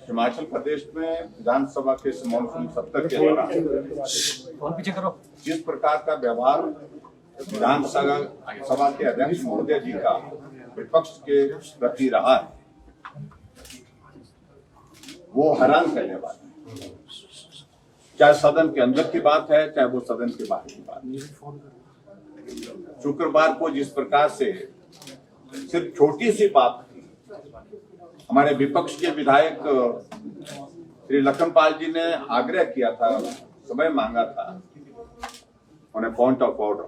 हिमाचल प्रदेश में विधानसभा के इस मॉनसून सत्र के दौरान जिस प्रकार का व्यवहार विधानसभा के अध्यक्ष महोदय जी का विपक्ष के प्रति रहा है, वो हैरान करने वाला है। चाहे सदन के अंदर की बात है, चाहे वो सदन के बाहर की बात है। शुक्रवार को जिस प्रकार से सिर्फ छोटी सी बात थी, हमारे विपक्ष के विधायक श्री लखनपाल जी ने आग्रह किया था, समय मांगा था उन्हें पॉइंट ऑफ ऑर्डर,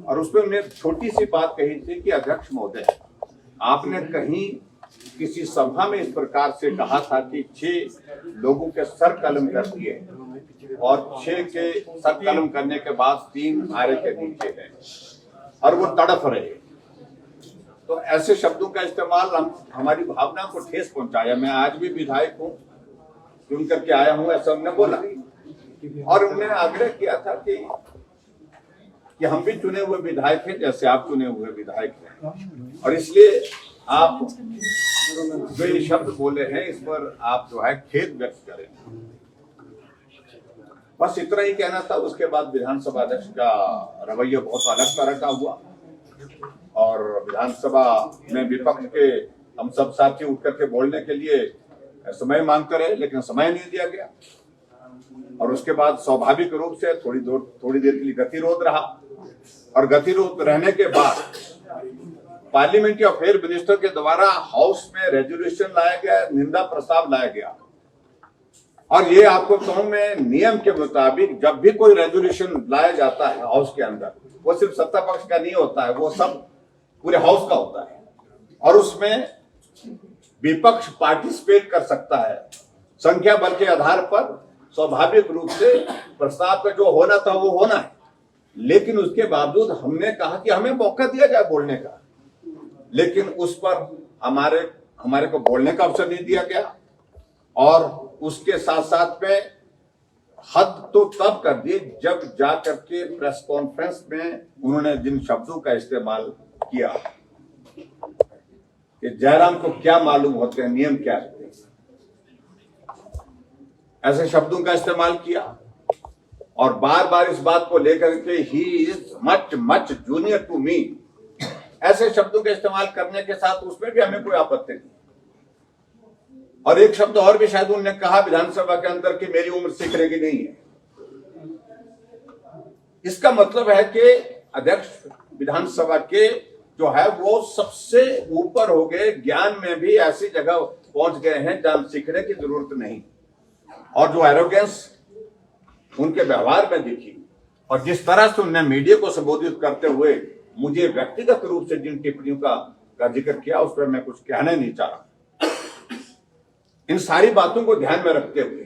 और उसमें उन्हें छोटी सी बात कही थी कि अध्यक्ष महोदय, आपने कहीं किसी सभा में इस प्रकार से कहा था कि 6 लोगों के सर कलम कर दिए और 6 के सर कलम करने के बाद 3 आरे के नीचे हैं और वो तड़फ रहे। तो ऐसे शब्दों का इस्तेमाल हमारी भावना को ठेस पहुंचाया। मैं आज भी विधायक हूँ, चुन करके आया हूँ, ऐसा उन्होंने बोला और उन्होंने आग्रह किया था कि हम भी चुने हुए विधायक हैं जैसे आप चुने हुए विधायक हैं, और इसलिए आप जो ये शब्द बोले हैं इस पर आप जो है खेद व्यक्त करें। बस इतना ही कहना था। उसके बाद विधानसभा अध्यक्ष का रवैया बहुत अलग तरह का हुआ और विधानसभा में विपक्ष के हम सब साथी उठ करके बोलने के लिए समय मांगते रहे, लेकिन समय नहीं दिया गया। और उसके बाद स्वाभाविक रूप से थोड़ी देर के लिए गतिरोध रहा, और गतिरोध रहने के बाद पार्लियामेंट्री अफेयर मिनिस्टर के द्वारा हाउस में रेजोल्यूशन लाया गया, निंदा प्रस्ताव लाया गया। और ये आपको कहूं मैं, नियम के मुताबिक जब भी कोई रेजोल्यूशन लाया जाता है हाउस के अंदर, वो सिर्फ सत्ता पक्ष का नहीं होता है, वो सब पूरे हाउस का होता है, और उसमें विपक्ष पार्टिसिपेट कर सकता है। संख्या बल के आधार पर स्वाभाविक रूप से प्रस्ताव का जो होना था वो होना है, लेकिन उसके बावजूद हमने कहा कि हमें मौका दिया जाए बोलने का, लेकिन उस पर हमारे को बोलने का अवसर नहीं दिया गया। और उसके साथ साथ में हद तो तब कर दी जब जाकर के प्रेस कॉन्फ्रेंस में उन्होंने जिन शब्दों का इस्तेमाल किया कि जयराम को क्या मालूम होते हैं नियम क्या है, ऐसे शब्दों का इस्तेमाल किया और बार बार इस बात को लेकर के he is much much junior to me, ऐसे शब्दों का इस्तेमाल करने के साथ उसमें भी हमें कोई आपत्ति नहीं। और एक शब्द और भी शायद उन्होंने कहा विधानसभा के अंदर कि मेरी उम्र सीखने की नहीं है। इसका मतलब है कि अध्यक्ष विधानसभा के जो है वो सबसे ऊपर हो गए, ज्ञान में भी ऐसी जगह पहुंच गए हैं जहां सीखने की जरूरत नहीं। और जो एरोगेंस उनके व्यवहार में दिखी और जिस तरह से उन्होंने मीडिया को संबोधित करते हुए मुझे व्यक्तिगत रूप से जिन टिप्पणियों का जिक्र किया, उस पर मैं कुछ कहना नहीं चाह रहा। इन सारी बातों को ध्यान में रखते हुए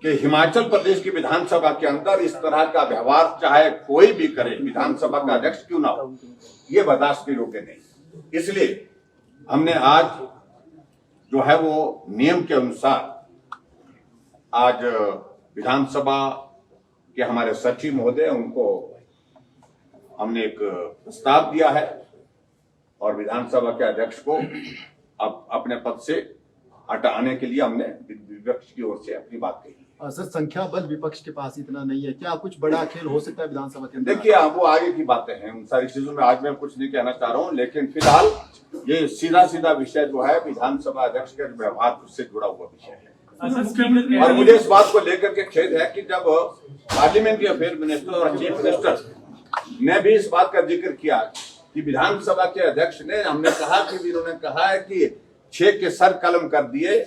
कि हिमाचल प्रदेश की विधानसभा के अंदर इस तरह का व्यवहार चाहे कोई भी करे, विधानसभा का अध्यक्ष क्यों ना हो, ये बर्दाश्त के योग्य नहीं। इसलिए हमने आज जो है वो नियम के अनुसार आज विधानसभा के हमारे सचिव महोदय, उनको हमने एक प्रस्ताव दिया है और विधानसभा के अध्यक्ष को अब अपने पद से हटाने के लिए हमने विपक्ष की ओर से अपनी बात कही। सर, संख्या बल विपक्ष के पास इतना नहीं है, क्या कुछ बड़ा खेल हो सकता है विधानसभा के अंदर? देखिए, वो आगे की बातें हैं, उन सारी चीजों में आज मैं कुछ नहीं कहना चाह रहा हूँ, लेकिन फिलहाल ये सीधा विषय जो है विधानसभा अध्यक्ष के व्यवहार से जुड़ा हुआ विषय है। और मुझे इस बात को लेकर के खेद है कि जब पार्लियामेंट्री अफेयर मिनिस्टर और चीफ मिनिस्टर ने भी इस बात का जिक्र किया कि विधानसभा के अध्यक्ष ने, हमने कहा कि इन्होंने कहा है कि 6 के सर कलम कर दिए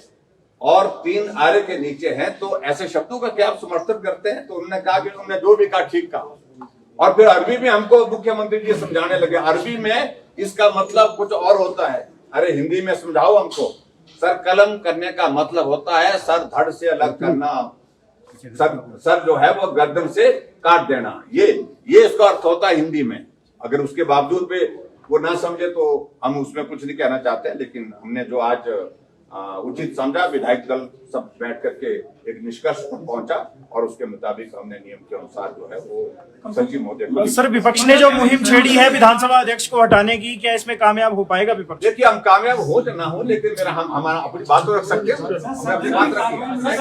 और 3 आरे के नीचे हैं, तो ऐसे शब्दों का क्या आप समर्थन करते हैं? तो उन्होंने कहा कि उन्होंने जो भी कहा ठीक कहा। और फिर अरबी में हमको मुख्यमंत्री जी समझाने लगे, अरबी में इसका मतलब कुछ और होता है। अरे हिंदी में समझाओ हमको। सर कलम करने का मतलब होता है सर धड़ से अलग करना, सर जो है वो गर्दन से काट देना, ये इसका अर्थ होता है हिंदी में। अगर उसके बावजूद भी वो ना समझे तो हम उसमें कुछ नहीं कहना चाहते, लेकिन हमने जो आज उचित समझा। विधायक दल सब बैठ करके एक निष्कर्ष पर पहुंचा और उसके मुताबिक हमने नियम के अनुसार जो है वो सचिव महोदय को। सर, विपक्ष ने जो मुहिम छेड़ी है विधानसभा अध्यक्ष को हटाने की, क्या इसमें कामयाब हो पाएगा विपक्ष? देखिए, हम कामयाब हो या ना हो, लेकिन मेरा हम हमारा अपनी बात तो रख सकते हैं, हमने अपनी बात रखी है।